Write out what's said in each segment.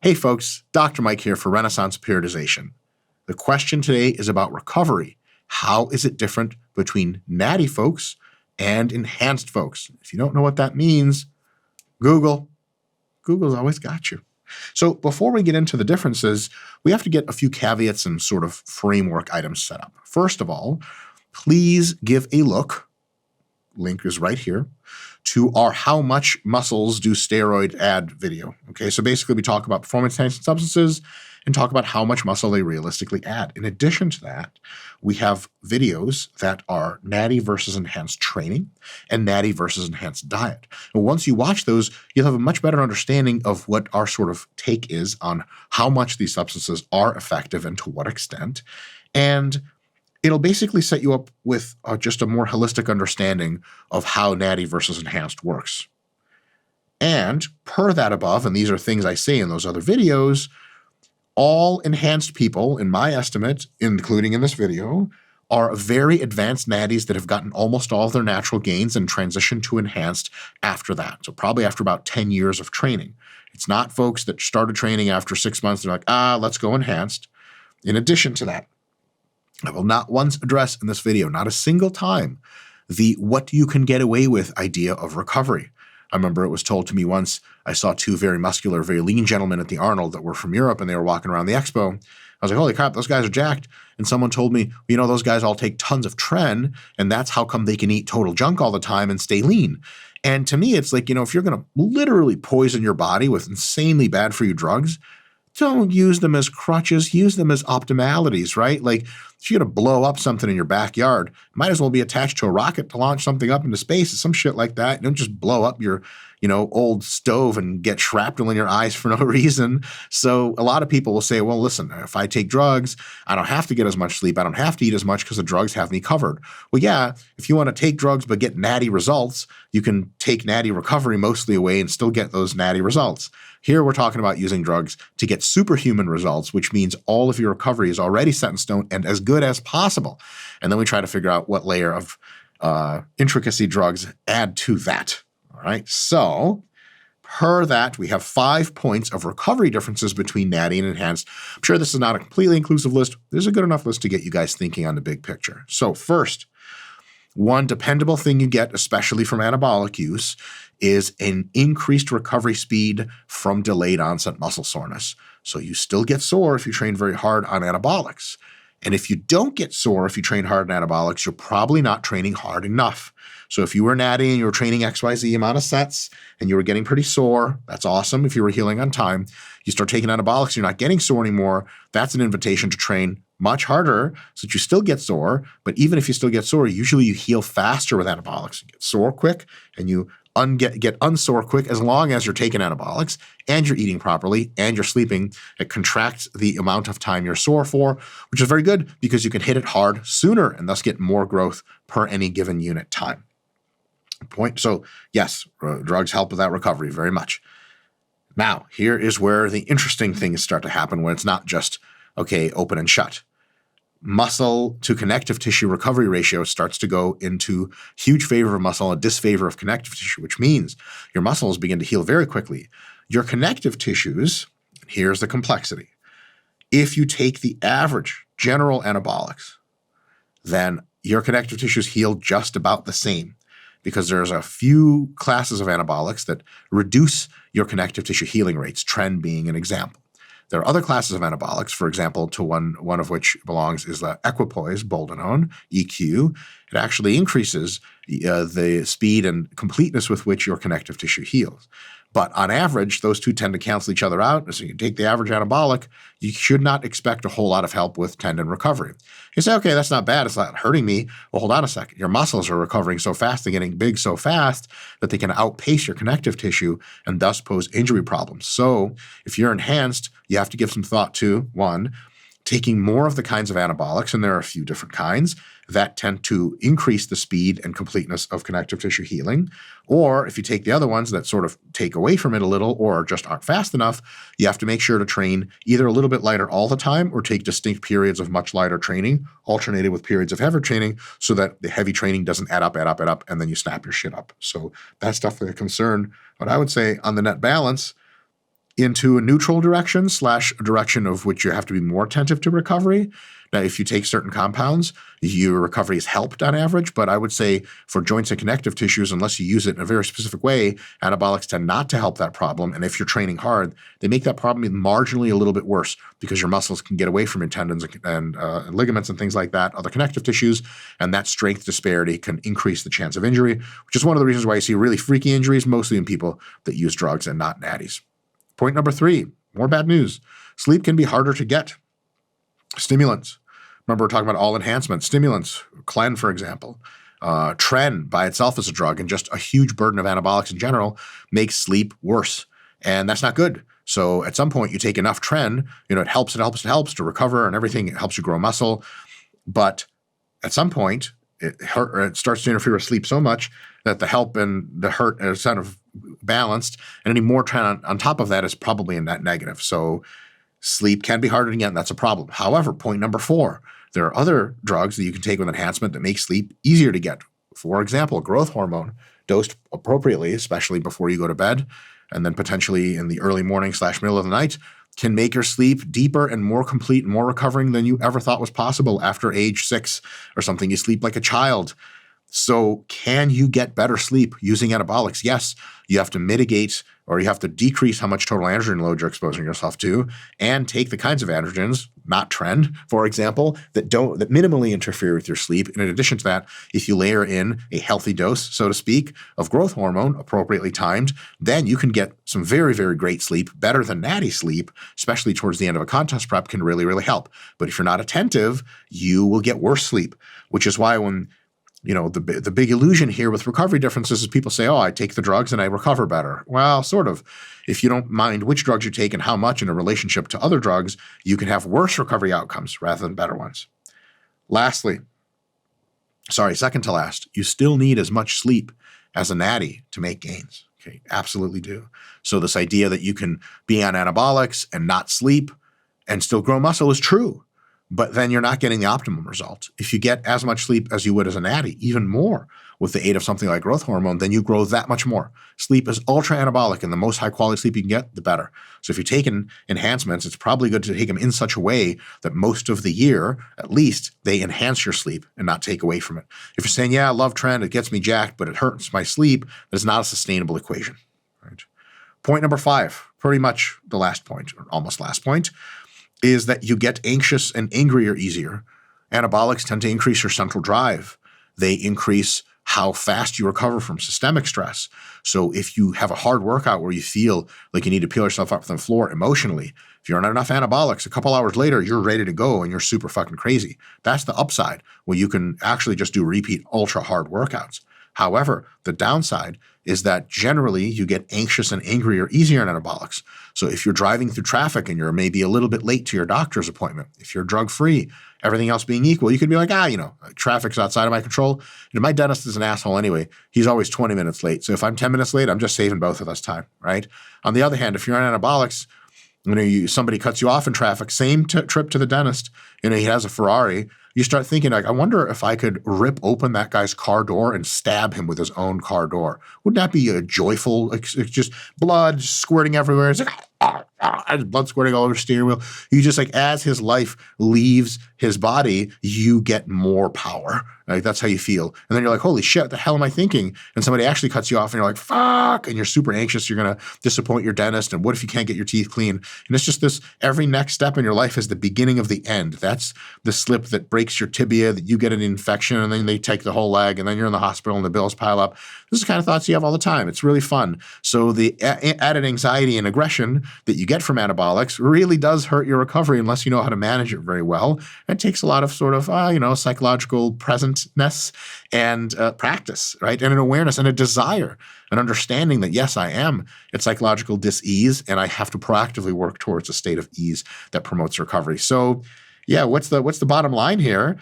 Hey folks, Dr. Mike here for Renaissance Periodization. The question today is about recovery. How is it different between natty folks and enhanced folks? If you don't know what that means, Google. Google's always got you. So before we get into the differences, we have to get a few caveats and sort of framework items set up. First of all, please give a look, link is right here, to our How Much Muscles Do Steroid Add video. Okay, so basically we talk about performance-enhancing substances and talk about how much muscle they realistically add. In addition to that, we have videos that are natty versus enhanced training and natty versus enhanced diet. And once you watch those, you'll have a much better understanding of what our sort of take is on how much these substances are effective and to what extent. And it'll basically set you up with just a more holistic understanding of how natty versus enhanced works. And per that above, and these are things I say in those other videos, all enhanced people, in my estimate, including in this video, are very advanced natties that have gotten almost all of their natural gains and transitioned to enhanced after that. So probably after about 10 years of training. It's not folks that started training after 6 months, they're like, let's go enhanced. In addition to that, I will not once address in this video, not a single time, the what you can get away with idea of recovery. I remember it was told to me once, I saw two very muscular, very lean gentlemen at the Arnold that were from Europe and they were walking around the expo. I was like, holy crap, those guys are jacked. And someone told me, those guys all take tons of tren and that's how come they can eat total junk all the time and stay lean. And to me, it's like, if you're going to literally poison your body with insanely bad for you drugs, don't use them as crutches, use them as optimalities, right? Like if you're going to blow up something in your backyard, it might as well be attached to a rocket to launch something up into space or some shit like that. You don't just blow up your, old stove and get shrapnel in your eyes for no reason. So a lot of people will say, well, listen, if I take drugs, I don't have to get as much sleep. I don't have to eat as much because the drugs have me covered. Well, yeah, if you want to take drugs but get natty results, you can take natty recovery mostly away and still get those natty results. Here we're talking about using drugs to get superhuman results, which means all of your recovery is already set in stone and as good as possible. And then we try to figure out what layer of intricacy drugs add to that. All right, so per that, we have 5 points of recovery differences between natty and enhanced. I'm sure this is not a completely inclusive list. There's a good enough list to get you guys thinking on the big picture. So first, one dependable thing you get, especially from anabolic use, is an increased recovery speed from delayed onset muscle soreness. So you still get sore if you train very hard on anabolics. And if you don't get sore if you train hard on anabolics, you're probably not training hard enough. So if you were natty and you were training XYZ amount of sets and you were getting pretty sore, that's awesome. If you were healing on time, you start taking anabolics, you're not getting sore anymore. That's an invitation to train much harder so that you still get sore. But even if you still get sore, usually you heal faster with anabolics. You get sore quick and you get unsore quick as long as you're taking anabolics and you're eating properly and you're sleeping. It contracts the amount of time you're sore for, which is very good because you can hit it hard sooner and thus get more growth per any given unit time. So yes, drugs help with that recovery very much. Now, here is where the interesting things start to happen when it's not just, open and shut. Muscle to connective tissue recovery ratio starts to go into huge favor of muscle and disfavor of connective tissue, which means your muscles begin to heal very quickly. Your connective tissues, here's the complexity. If you take the average general anabolics, then your connective tissues heal just about the same because there's a few classes of anabolics that reduce your connective tissue healing rates, tren being an example. There are other classes of anabolics, for example, to one of which belongs is the equipoise, boldenone, EQ. It actually increases the speed and completeness with which your connective tissue heals. But on average, those two tend to cancel each other out. So you take the average anabolic, you should not expect a whole lot of help with tendon recovery. You say, okay, that's not bad. It's not hurting me. Well, hold on a second. Your muscles are recovering so fast, they're getting big so fast that they can outpace your connective tissue and thus pose injury problems. So if you're enhanced, you have to give some thought to, one, taking more of the kinds of anabolics, and there are a few different kinds, that tend to increase the speed and completeness of connective tissue healing. Or if you take the other ones that sort of take away from it a little or just aren't fast enough, you have to make sure to train either a little bit lighter all the time or take distinct periods of much lighter training, alternated with periods of heavier training so that the heavy training doesn't add up, and then you snap your shit up. So that's definitely a concern. But I would say on the net balance, into a neutral direction / a direction of which you have to be more attentive to recovery. Now, if you take certain compounds, your recovery is helped on average, but I would say for joints and connective tissues, unless you use it in a very specific way, anabolics tend not to help that problem. And if you're training hard, they make that problem marginally a little bit worse because your muscles can get away from your tendons and ligaments and things like that, other connective tissues, and that strength disparity can increase the chance of injury, which is one of the reasons why you see really freaky injuries, mostly in people that use drugs and not natties. Point number 3, more bad news. Sleep can be harder to get. Stimulants. Remember, we're talking about all enhancements. Stimulants, Clen, for example. Tren by itself is a drug, and just a huge burden of anabolics in general makes sleep worse. And that's not good. So at some point, you take enough Tren, it helps to recover and everything. It helps you grow muscle. But at some point, it starts to interfere with sleep so much that the help and the hurt are sort of balanced, and any more Tren on top of that is probably a net negative. So sleep can be harder to get, and that's a problem. However, point number 4, there are other drugs that you can take with enhancement that make sleep easier to get. For example, growth hormone dosed appropriately, especially before you go to bed, and then potentially in the early morning / middle of the night, can make your sleep deeper and more complete and more recovering than you ever thought was possible after age 6 or something. You sleep like a child. So can you get better sleep using anabolics? Yes, you have to mitigate or you have to decrease how much total androgen load you're exposing yourself to and take the kinds of androgens, not Tren, for example, that minimally interfere with your sleep. And in addition to that, if you layer in a healthy dose, so to speak, of growth hormone appropriately timed, then you can get some very, very great sleep, better than natty sleep, especially towards the end of a contest prep can really, really help. But if you're not attentive, you will get worse sleep, which is why when the big illusion here with recovery differences is people say, oh, I take the drugs and I recover better. Well, sort of. If you don't mind which drugs you take and how much in a relationship to other drugs, you can have worse recovery outcomes rather than better ones. Second to last, you still need as much sleep as a natty to make gains. Okay, absolutely do. So this idea that you can be on anabolics and not sleep and still grow muscle is true. But then you're not getting the optimum result. If you get as much sleep as you would as a natty, even more with the aid of something like growth hormone, then you grow that much more. Sleep is ultra anabolic, and the most high quality sleep you can get, the better. So if you're taking enhancements, it's probably good to take them in such a way that most of the year, at least, they enhance your sleep and not take away from it. If you're saying, yeah, I love Tren, it gets me jacked, but it hurts my sleep, that's not a sustainable equation. Right? Point number 5, pretty much the last point, or almost last point, is that you get anxious and angrier easier. Anabolics tend to increase your central drive. They increase how fast you recover from systemic stress. So if you have a hard workout where you feel like you need to peel yourself up from the floor emotionally, if you're on enough anabolics, a couple hours later, you're ready to go and you're super fucking crazy. That's the upside, where you can actually just do repeat ultra hard workouts. However, the downside is that generally you get anxious and angrier easier in anabolics. So if you're driving through traffic and you're maybe a little bit late to your doctor's appointment, if you're drug-free, everything else being equal, you could be like, traffic's outside of my control. My dentist is an asshole anyway. He's always 20 minutes late. So if I'm 10 minutes late, I'm just saving both of us time, right? On the other hand, if you're on anabolics, somebody cuts you off in traffic, same trip to the dentist, he has a Ferrari, you start thinking, I wonder if I could rip open that guy's car door and stab him with his own car door. Wouldn't that be a joyful, it's just blood squirting everywhere? It's like, blood squirting all over the steering wheel. You just as his life leaves his body, you get more power. Like that's how you feel. And then you're like, holy shit, the hell am I thinking? And somebody actually cuts you off and you're like, fuck. And you're super anxious. You're going to disappoint your dentist. And what if you can't get your teeth clean? And it's just this, every next step in your life is the beginning of the end. That's the slip that breaks your tibia, that you get an infection and then they take the whole leg and then you're in the hospital and the bills pile up. This is the kind of thoughts you have all the time. It's really fun. So the added anxiety and aggression that you get from anabolics really does hurt your recovery unless you know how to manage it very well. It takes a lot of sort of, psychological presentness and practice, right? And an awareness and a desire, an understanding that, yes, I am at psychological dis-ease and I have to proactively work towards a state of ease that promotes recovery. So yeah, what's the bottom line here?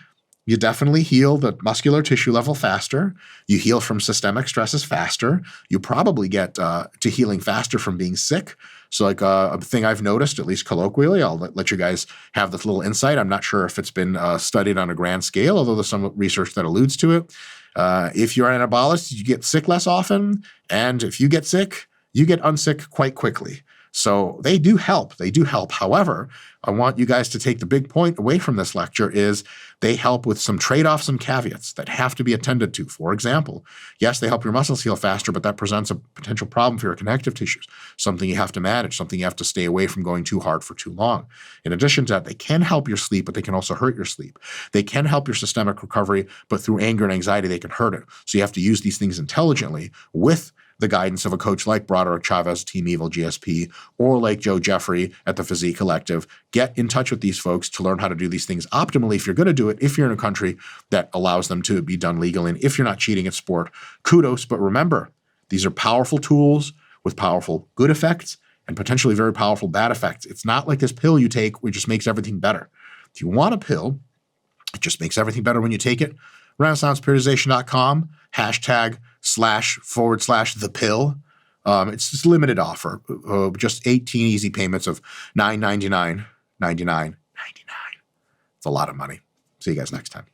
You definitely heal the muscular tissue level faster. You heal from systemic stresses faster. You probably get to healing faster from being sick. So like a thing I've noticed, at least colloquially, I'll let you guys have this little insight. I'm not sure if it's been studied on a grand scale, although there's some research that alludes to it. If you're on anabolics, you get sick less often. And if you get sick, you get unsick quite quickly. So they do help. They do help. However, I want you guys to take the big point away from this lecture is they help with some trade-offs and caveats that have to be attended to. For example, yes, they help your muscles heal faster, but that presents a potential problem for your connective tissues, something you have to manage, something you have to stay away from going too hard for too long. In addition to that, they can help your sleep, but they can also hurt your sleep. They can help your systemic recovery, but through anger and anxiety, they can hurt it. So you have to use these things intelligently with the guidance of a coach like Broderick Chavez, Team Evil GSP, or like Joe Jeffrey at the Physique Collective. Get in touch with these folks to learn how to do these things optimally if you're going to do it, if you're in a country that allows them to be done legally, and if you're not cheating at sport, kudos. But remember, these are powerful tools with powerful good effects and potentially very powerful bad effects. It's not like this pill you take which just makes everything better. If you want a pill, it just makes everything better when you take it. RenaissancePeriodization.com, #//the pill. It's just a limited offer, just 18 easy payments of $9.99, $99.99. It's a lot of money. See you guys next time.